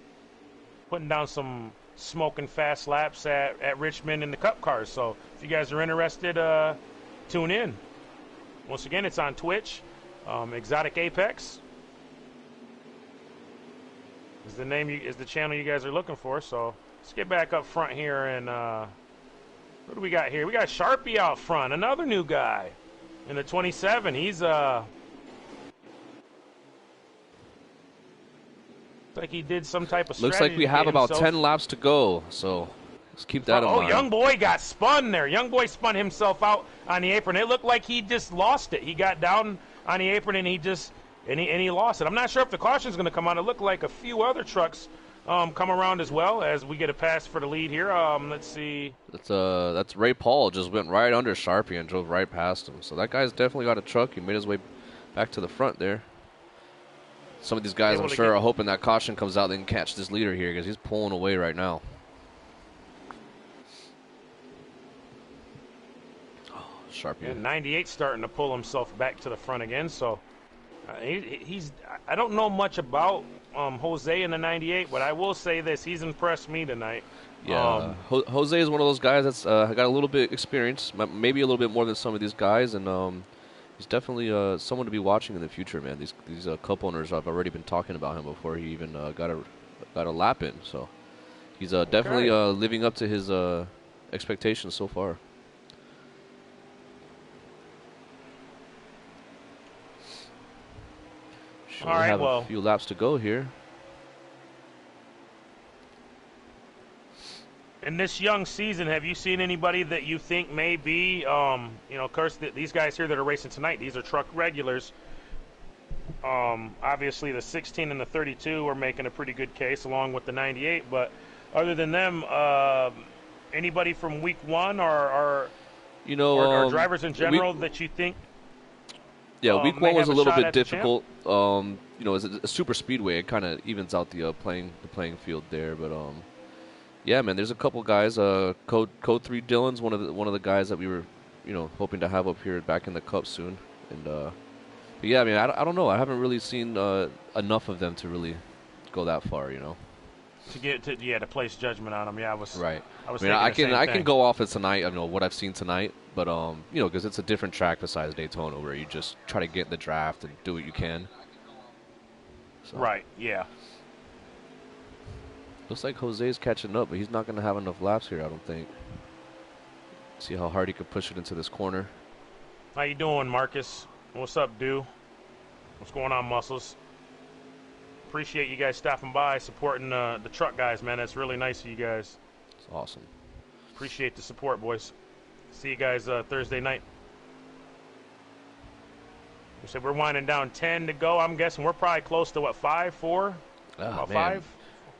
putting down some smoking fast laps at Richmond in the Cup cars. So if you guys are interested, tune in. Once again, it's on Twitch. Exotic Apex is the channel you guys are looking for. So let's get back up front here and. What do we got here? We got Sharpie out front, another new guy in the 27. He's like he did some type of strategy. Looks like we have about 10 laps to go, so let's keep that in mind. Oh, young boy got spun there. Young boy spun himself out on the apron. It looked like he just lost it. He got down on the apron and he lost it. I'm not sure if the caution's going to come out. It looked like a few other trucks come around as well as we get a pass for the lead here. Let's see. That's Ray Paul just went right under Sharpie and drove right past him. So that guy's definitely got a truck. He made his way back to the front there. Some of these guys, I'm sure, are hoping that caution comes out. They can catch this leader here because he's pulling away right now. Oh, Sharpie. And 98 starting to pull himself back to the front again. So he's. I don't know much about Jose in the 98, but I will say this: he's impressed me tonight. Yeah, Jose is one of those guys that's got a little bit experience, maybe a little bit more than some of these guys, and he's definitely someone to be watching in the future, man. These Cup owners have already been talking about him before he even got a lap in, so he's definitely living up to his expectations so far. All right, have a few laps to go here. In this young season, have you seen anybody that you think may be, of course, these guys here that are racing tonight, these are truck regulars. Obviously, the 16 and the 32 are making a pretty good case, along with the 98. But other than them, anybody from week one or drivers in general that you think? Yeah, week one was a little bit difficult. It's a super speedway. It kind of evens out the playing field there. But yeah, man, there's a couple guys. Code 3 Dylan's one of the guys that we were, hoping to have up here back in the Cup soon. And but yeah, I mean, I don't know. I haven't really seen enough of them to really go that far, To place judgment on them. Yeah, I was right. I can go off of tonight. What I've seen tonight, but because it's a different track besides Daytona, where you just try to get in the draft and do what you can. So. Right. Yeah. Looks like Jose's catching up, but he's not going to have enough laps here, I don't think. See how hard he can push it into this corner. How you doing, Marcus? What's up, dude? What's going on, Muscles? Appreciate you guys stopping by, supporting the truck guys, man. That's really nice of you guys. It's awesome. Appreciate the support, boys. See you guys Thursday night. We said we're winding down 10 to go. I'm guessing we're probably close to, 5, 4? About man. 5?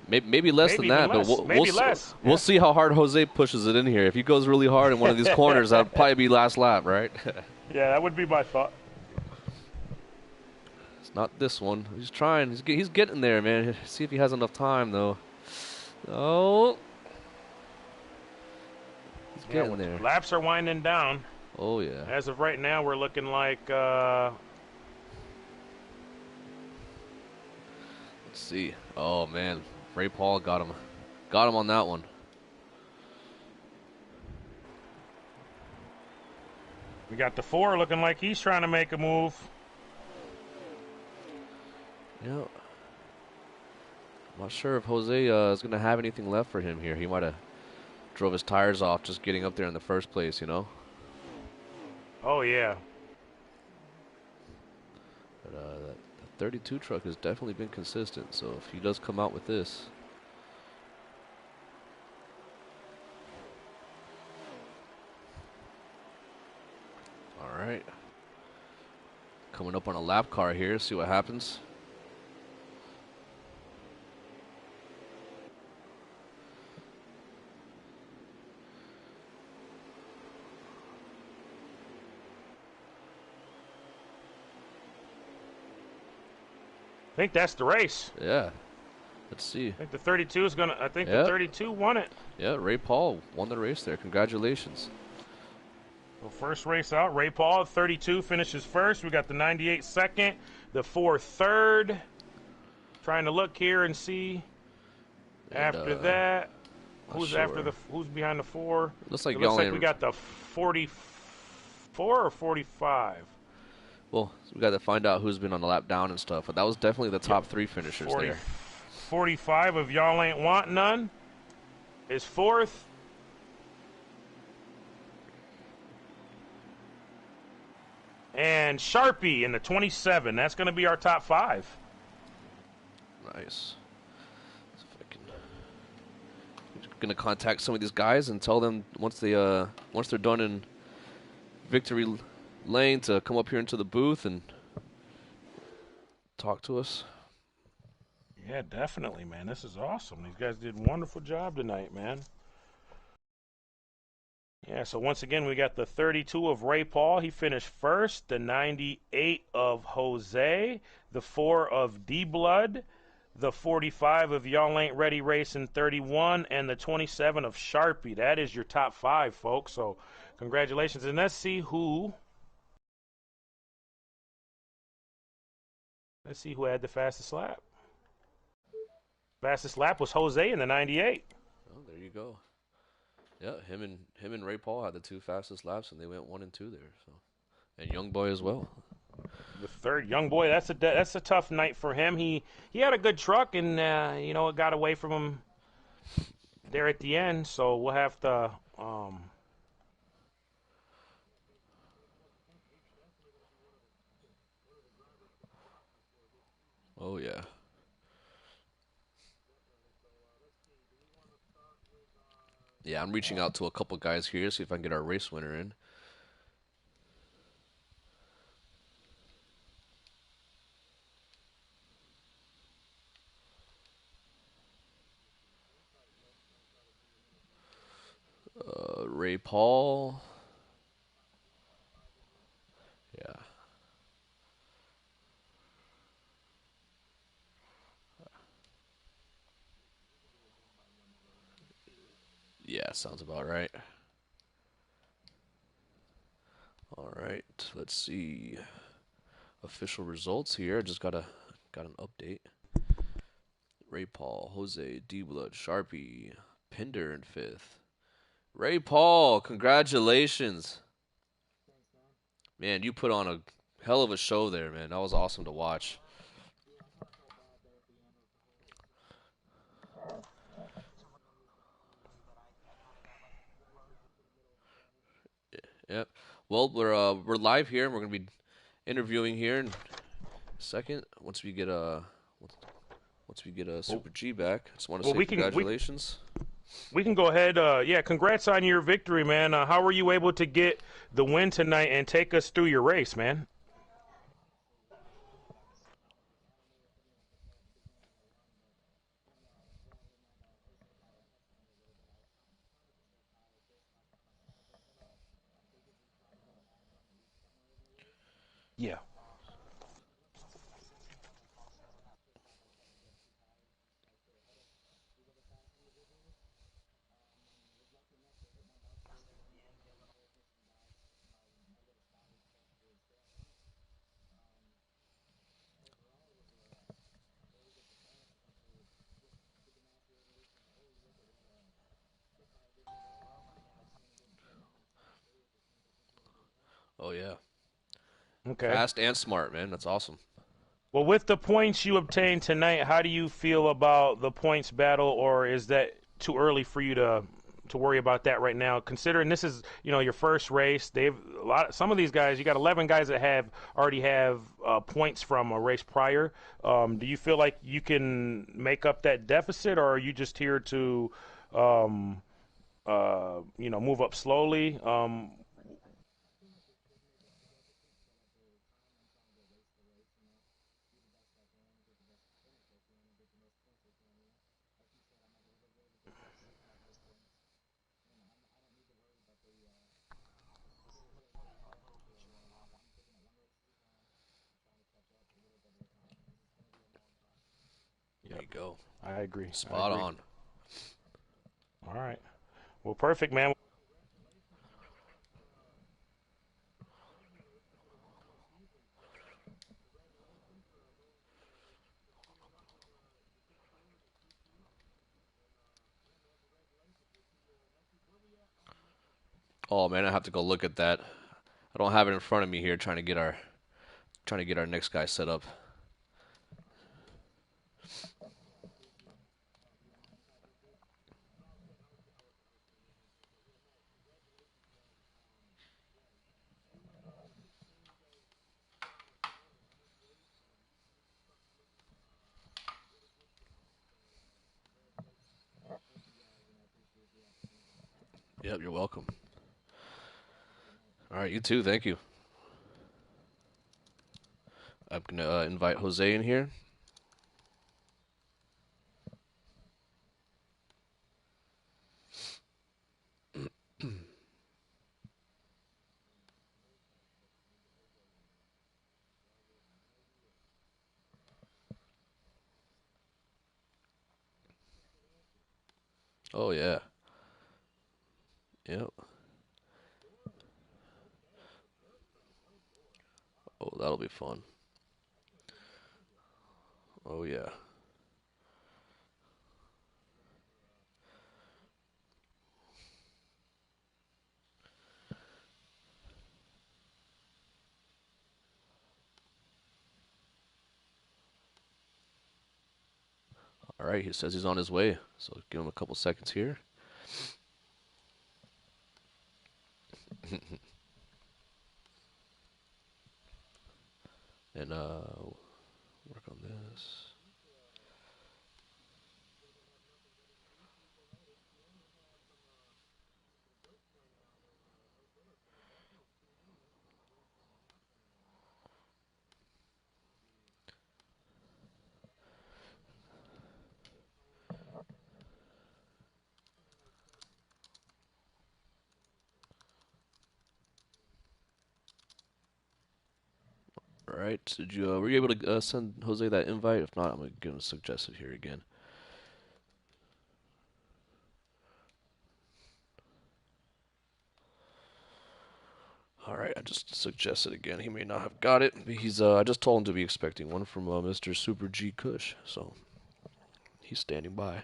Maybe less than Maybe even that, but less. Maybe less. we'll Yeah. see how hard Jose pushes it in here. If he goes really hard in one of these corners, that'll probably be last lap, right? Yeah, that would be my thought. It's not this one. He's trying. He's getting there, man. See if he has enough time, though. Oh, he's Yeah, getting there. laps are winding down. Oh yeah. As of right now, we're looking like. Let's see. Oh man, Ray Paul got him on that one. We got the 4 looking like he's trying to make a move. Yeah. I'm not sure if Jose is going to have anything left for him here. He might have drove his tires off just getting up there in the first place, you know? Oh, yeah. But that 32 truck has definitely been consistent, so if he does come out with this. All right. Coming up on a lap car here, see what happens. I think that's the race. Yeah. Let's see. I think the 32 is gonna. I think Yeah. the 32 won it. Yeah, Ray Paul won the race there. Congratulations. So first race out, Ray Paul, 32 finishes first. We got the 98 second, the 4 third. Trying to look here and see. And, after that, who's sure. who's behind the 4? Looks like it looks like we got the 44 or 45. Well, we got to find out who's been on the lap down and stuff, but that was definitely the top 3 finishers 40, there. 45 of y'all ain't want none is 4th. And Sharpie in the 27. That's going to be our top 5. Nice. So if I can, I'm gonna contact some of these guys and tell them once they're done in victory lane to come up here into the booth and talk to us. Yeah, definitely, man. This is awesome. These guys did a wonderful job tonight, man. Yeah, so once again, we got the 32 of Ray Paul. He finished first. The 98 of Jose. The 4 of D-Blood. The 45 of Y'all Ain't Ready Racing 31. And the 27 of Sharpie. That is your top 5, folks. So congratulations. And let's see who had the fastest lap. Fastest lap was Jose in the 98. Oh, there you go. Yeah, him and Ray Paul had the 2 fastest laps, and they went 1 and 2 there. So, and Young Boy as well. The third Young Boy, that's a tough night for him. He had a good truck, and it got away from him there at the end. So we'll have to. Oh yeah. Yeah, I'm reaching out to a couple guys here, see if I can get our race winner in. Ray Paul. Yeah. Yeah, sounds about right. All right, let's see. Official results here. I just got an update. Ray Paul, Jose, D-Blood, Sharpie, Pinder in 5th. Ray Paul, congratulations. Man, you put on a hell of a show there, man. That was awesome to watch. Yep. Well, we're live here, and we're gonna be interviewing here in a second. Once we get a Super G back, just want to say congratulations. We can go ahead. Congrats on your victory, man. How were you able to get the win tonight and take us through your race, man? Yeah. Oh yeah, Okay. fast and smart, man. That's awesome. Well, with the points you obtained tonight, how do you feel about the points battle, or is that too early for you to worry about that right now? Considering this is your first race, they've a lot. Some of these guys, you got 11 guys that have already have points from a race prior. Do you feel like you can make up that deficit, or are you just here to um, move up slowly? There Yep, you go. I agree. I Spot agree. on. All right. Well, perfect, man. Oh man, I have to go look at that. I don't have it in front of me here. Trying to get our next guy set up. Yep, you're welcome. All right, you too. Thank you. I'm gonna invite Jose in here. Oh yeah. Yep. Oh, that'll be fun. Oh yeah. All right, he says he's on his way. So give him a couple seconds here. And work on this. All right. Did you were you able to send Jose that invite? If not, I'm gonna give him a suggested here again. All right, I just suggested again. He may not have got it. But he's I just told him to be expecting one from Mr. Super G Kush, so he's standing by.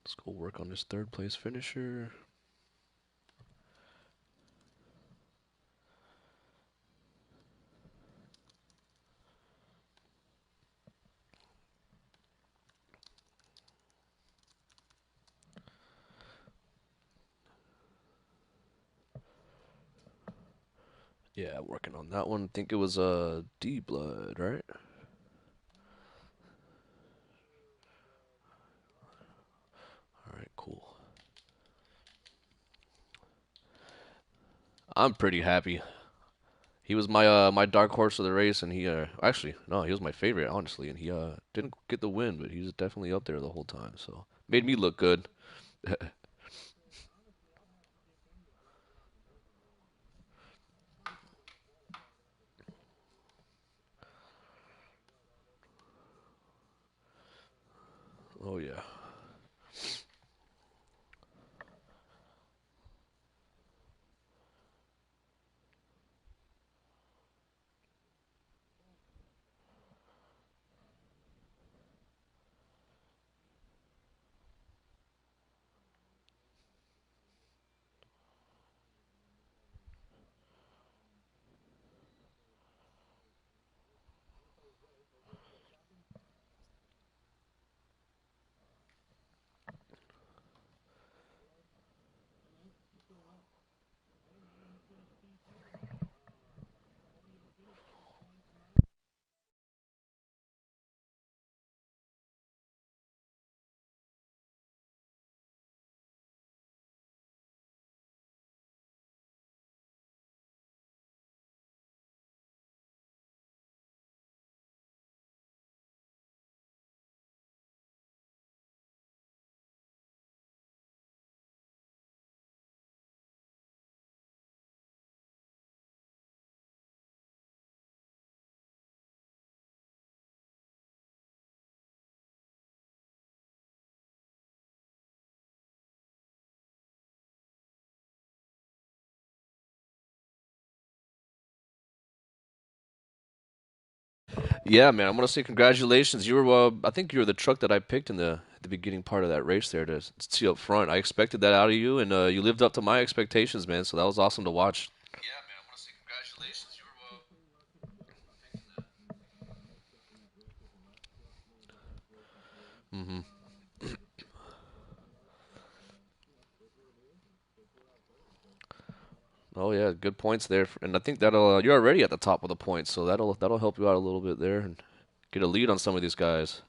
Let's go work on this third place finisher. Yeah, working on that one. I think it was D Blood, right? All right, cool. I'm pretty happy. He was my my dark horse of the race, and he actually no, he was my favorite honestly, and he didn't get the win, but he was definitely up there the whole time. So made me look good. Oh yeah. Yeah, man. I'm gonna say congratulations. You were, I think you were the truck that I picked in the beginning part of that race there to see up front. I expected that out of you, and you lived up to my expectations, man. So that was awesome to watch. Yeah, man. I'm gonna say congratulations. You were, hmm Oh yeah, good points there, and I think that'll you're already at the top of the points, so that'll help you out a little bit there and get a lead on some of these guys.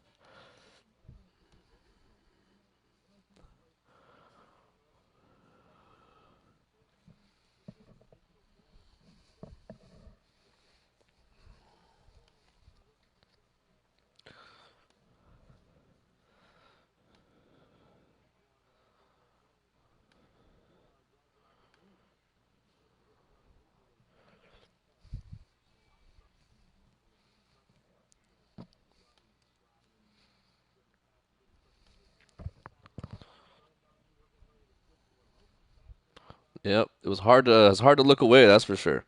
Yep, it was hard to look away, that's for sure.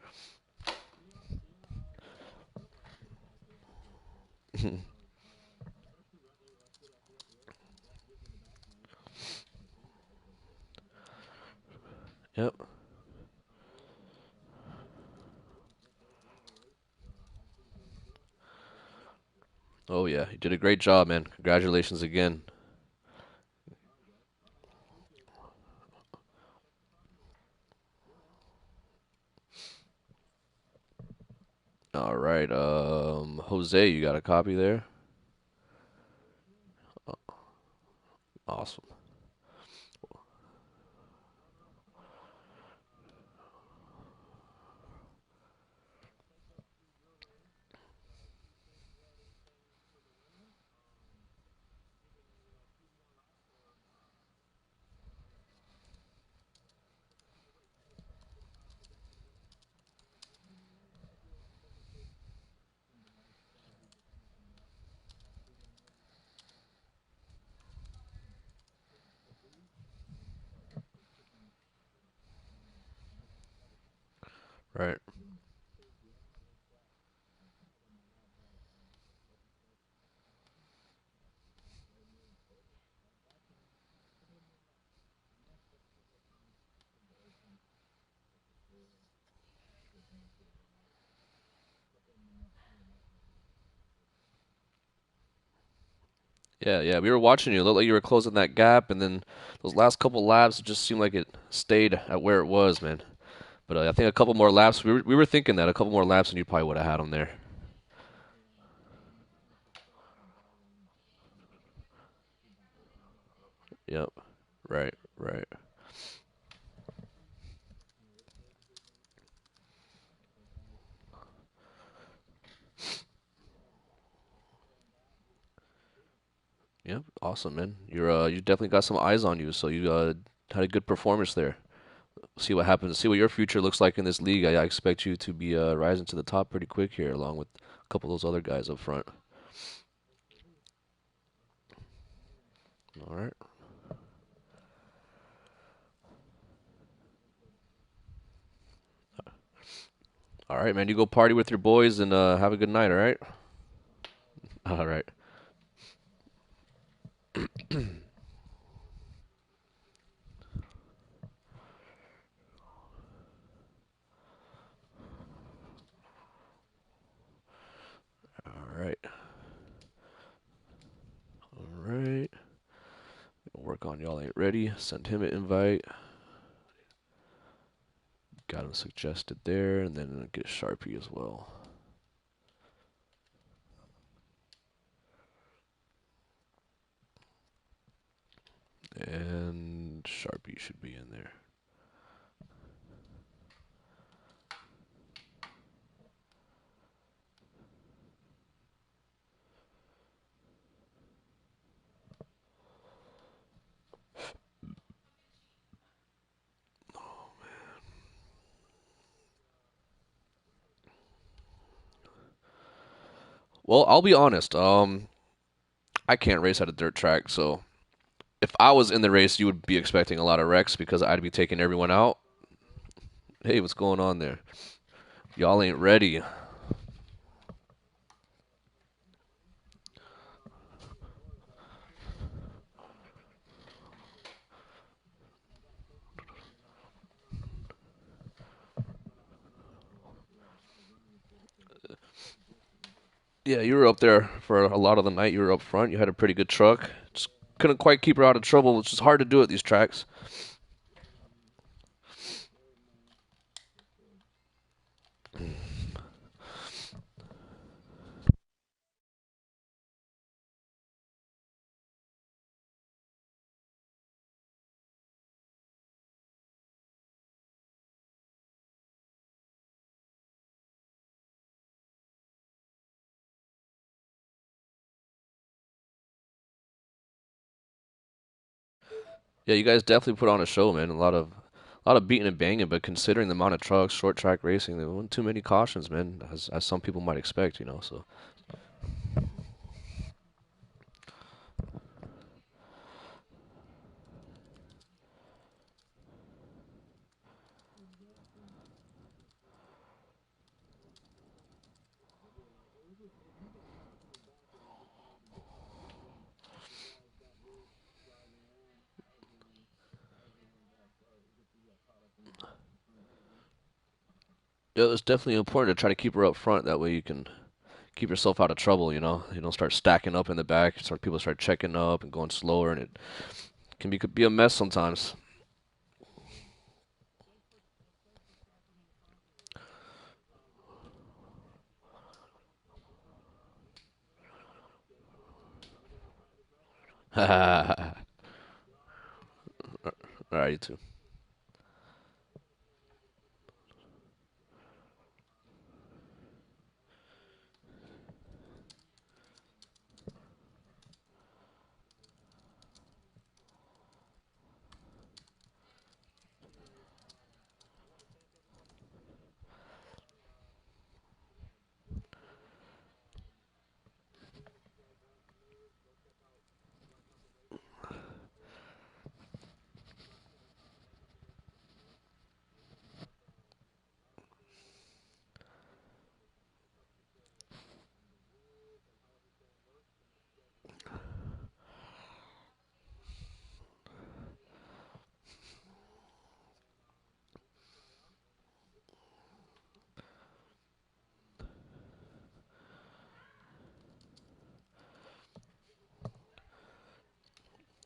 Yep. Oh yeah, you did a great job, man. Congratulations again. All right, Jose, you got a copy there? Awesome. Right. Yeah, yeah. We were watching you. It looked like you were closing that gap, and then those last couple laps, it just seemed like it stayed at where it was, man. But I think a couple more laps. We were thinking that a couple more laps, and you probably would have had him there. Yep. Right. Right. Yep, awesome, man. You definitely got some eyes on you, so you had a good performance there. See what happens. See what your future looks like in this league. I expect you to be rising to the top pretty quick here, along with a couple of those other guys up front. All right, all right, man. You go party with your boys and have a good night. All right, all right, all right, all right. Work on y'all ain't ready. Send him an invite. Got him suggested there, and then get Sharpie as well. And Sharpie should be in there. Well, I'll be honest. I can't race at a dirt track, so if I was in the race, you would be expecting a lot of wrecks because I'd be taking everyone out. Hey, what's going on there? Y'all ain't ready. Yeah, you were up there for a lot of the night. You were up front. You had a pretty good truck. Just couldn't quite keep her out of trouble, which is hard to do at these tracks. Yeah, you guys definitely put on a show, man. A lot of beating and banging, but considering the amount of trucks, short track racing, there weren't too many cautions, man, as some people might expect, you know. So, yeah, it's definitely important to try to keep her up front. That way you can keep yourself out of trouble, you know. You don't start stacking up in the back. People start checking up and going slower, and it can be a mess sometimes. All right, you too.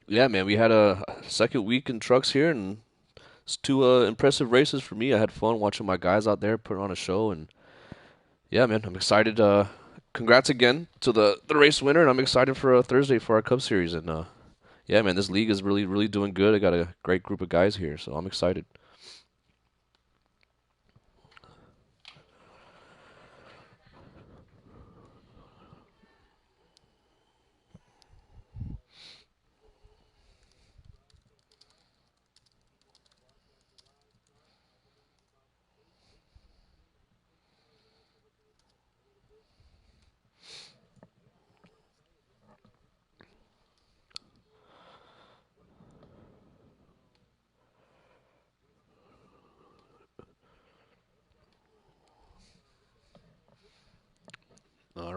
Yeah, man, we had a second week in trucks here, and it's two impressive races for me. I had fun watching my guys out there put on a show, and yeah, man, I'm excited. Congrats again to the race winner, and I'm excited for Thursday for our Cup Series. And yeah, man, this league is really doing good. I got a great group of guys here, so I'm excited.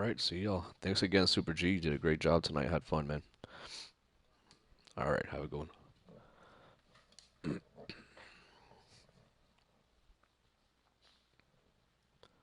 right, see y'all. Thanks again, Super G. You did a great job tonight. Had fun, man. All right, have a good one.